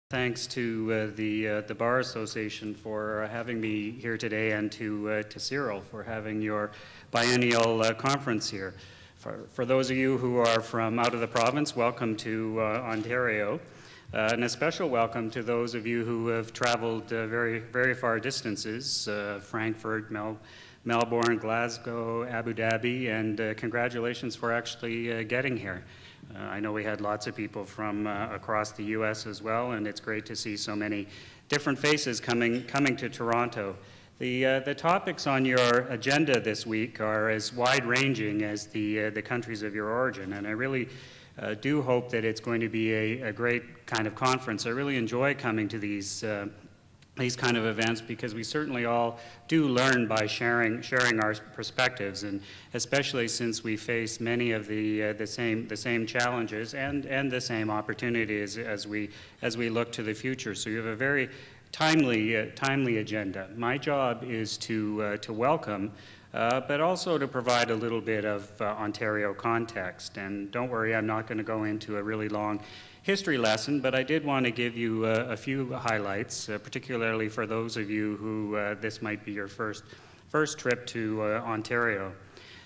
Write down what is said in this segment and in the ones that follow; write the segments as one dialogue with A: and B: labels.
A: Thanks to the Bar Association for having me here today, and to Cyril for having your biennial conference here. For those of you who are from out of the province, welcome to Ontario, and a special welcome to those of you who have traveled very far distances, Frankfurt, Melbourne, Glasgow, Abu Dhabi, and congratulations for actually getting here. I know we had lots of people from across the U.S. as well, and it's great to see so many different faces coming to Toronto. The topics on your agenda this week are as wide-ranging as the countries of your origin, and I really do hope that it's going to be a great kind of conference. I really enjoy coming to these kind of events because we certainly all do learn by sharing our perspectives, and especially since we face many of the same challenges and the same opportunities as we look to the future. So you have a very timely agenda. My job is to welcome, but also to provide a little bit of Ontario context. And don't worry, I'm not going to go into a really long history lesson, but I did want to give you a few highlights, particularly for those of you who this might be your first trip to Ontario.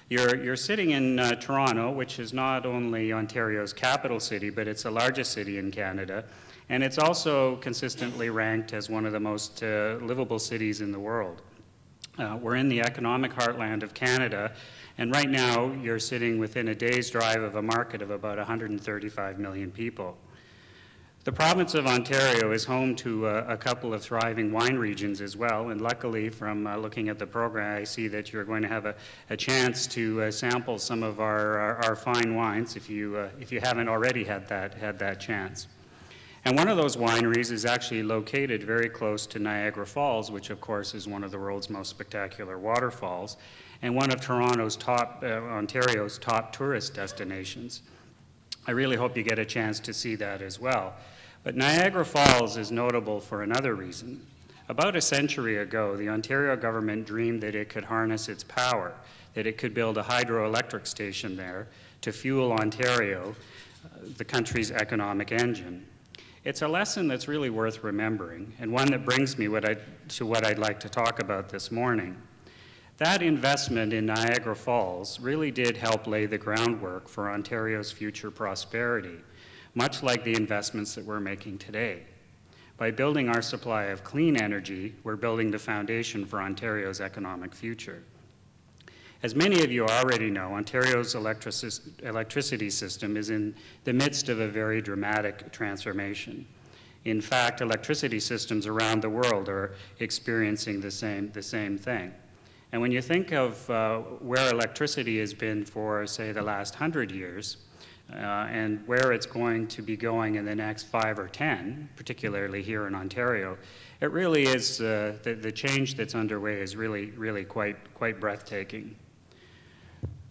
A: You're sitting in Toronto, which is not only Ontario's capital city, but it's the largest city in Canada, and it's also consistently ranked as one of the most livable cities in the world. We're in the economic heartland of Canada, and right now you're sitting within a day's drive of a market of about 135 million people. The province of Ontario is home to a couple of thriving wine regions as well, and luckily from looking at the program I see that you're going to have a chance to sample some of our fine wines if you haven't already had that chance. And one of those wineries is actually located very close to Niagara Falls, which of course is one of the world's most spectacular waterfalls, and one of Ontario's top tourist destinations. I really hope you get a chance to see that as well. But Niagara Falls is notable for another reason. About a century ago, the Ontario government dreamed that it could harness its power, that it could build a hydroelectric station there to fuel Ontario, the country's economic engine. It's a lesson that's really worth remembering, and one that brings me to what I'd like to talk about this morning. That investment in Niagara Falls really did help lay the groundwork for Ontario's future prosperity, much like the investments that we're making today. By building our supply of clean energy, we're building the foundation for Ontario's economic future. As many of you already know, Ontario's electricity system is in the midst of a very dramatic transformation. In fact, electricity systems around the world are experiencing the same thing. And when you think of where electricity has been for, say, the last 100 years, and where it's going to be going in the next 5 or 10, particularly here in Ontario, it really is, the change that's underway is really quite breathtaking.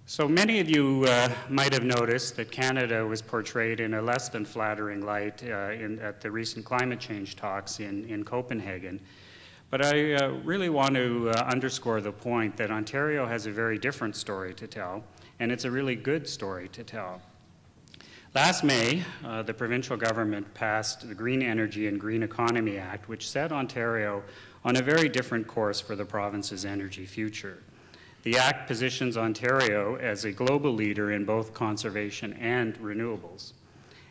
A: So many of you might have noticed that Canada was portrayed in a less than flattering light at the recent climate change talks in Copenhagen. But I really want to underscore the point that Ontario has a very different story to tell, and it's a really good story to tell. Last May, the provincial government passed the Green Energy and Green Economy Act, which set Ontario on a very different course for the province's energy future. The Act positions Ontario as a global leader in both conservation and renewables.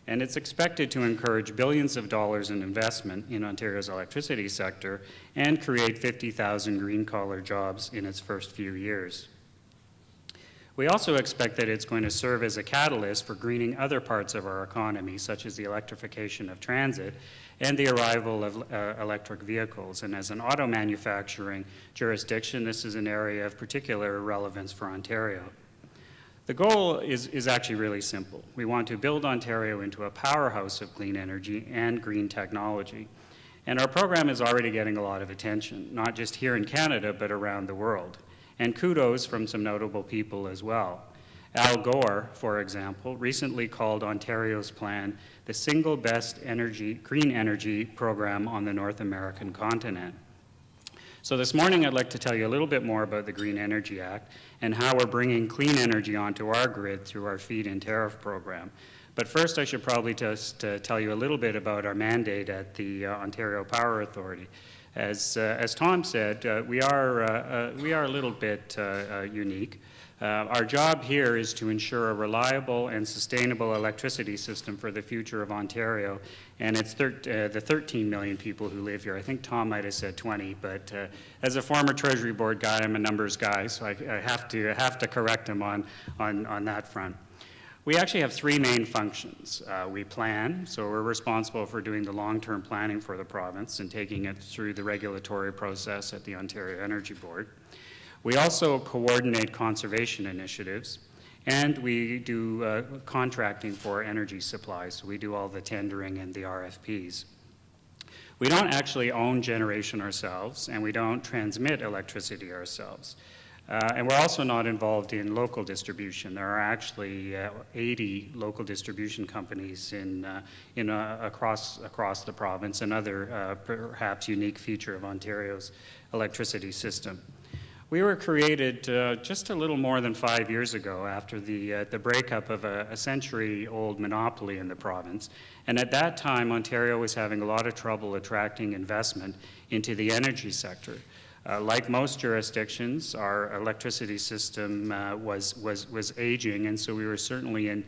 A: And it's expected to encourage billions of dollars in investment in Ontario's electricity sector and create 50,000 green-collar jobs in its first few years. We also expect that it's going to serve as a catalyst for greening other parts of our economy, such as the electrification of transit and the arrival of electric vehicles. And as an auto manufacturing jurisdiction, this is an area of particular relevance for Ontario. The goal is actually really simple. We want to build Ontario into a powerhouse of clean energy and green technology. And our program is already getting a lot of attention, not just here in Canada, but around the world. And kudos from some notable people as well. Al Gore, for example, recently called Ontario's plan the single best green energy program on the North American continent. So this morning I'd like to tell you a little bit more about the Green Energy Act and how we're bringing clean energy onto our grid through our feed-in tariff program. But first, I should probably just tell you a little bit about our mandate at the Ontario Power Authority. As Tom said, we are a little bit unique. Our job here is to ensure a reliable and sustainable electricity system for the future of Ontario, and it's the 13 million people who live here. I think Tom might have said 20, but as a former Treasury Board guy, I'm a numbers guy, so I have to correct him on that front. We actually have three main functions. We plan, so we're responsible for doing the long-term planning for the province and taking it through the regulatory process at the Ontario Energy Board. We also coordinate conservation initiatives, and we do contracting for energy supplies, so we do all the tendering and the RFPs. We don't actually own generation ourselves, and we don't transmit electricity ourselves. And we're also not involved in local distribution. There are actually 80 local distribution companies across the province, another perhaps unique feature of Ontario's electricity system. We were created just a little more than 5 years ago after the breakup of a century-old monopoly in the province. And at that time, Ontario was having a lot of trouble attracting investment into the energy sector. Like most jurisdictions, our electricity system was aging, and so we were certainly in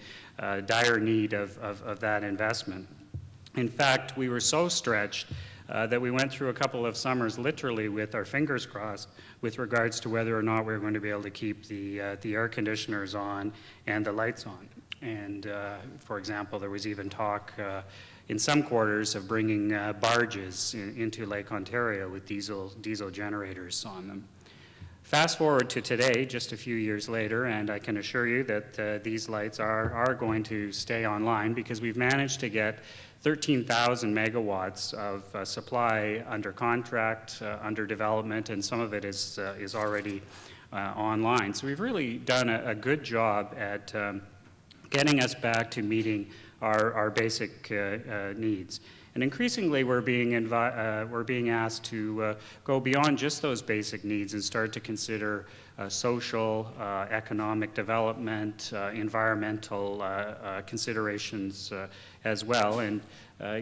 A: dire need of that investment. In fact, we were so stretched that we went through a couple of summers literally with our fingers crossed with regards to whether or not we were going to be able to keep the air conditioners on and the lights on. And for example, there was even talk in some quarters of bringing barges into Lake Ontario with diesel generators on them. Fast forward to today, just a few years later, and I can assure you that these lights are going to stay online because we've managed to get 13,000 megawatts of supply under contract, under development, and some of it is already online. So we've really done a good job at getting us back to meeting our basic needs. And increasingly, we're being asked to go beyond just those basic needs and start to consider social, economic development, environmental considerations as well. And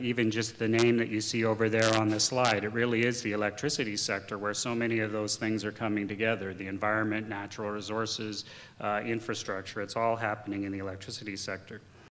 A: even just the name that you see over there on the slide, it really is the electricity sector where so many of those things are coming together. The environment, natural resources, infrastructure, it's all happening in the electricity sector.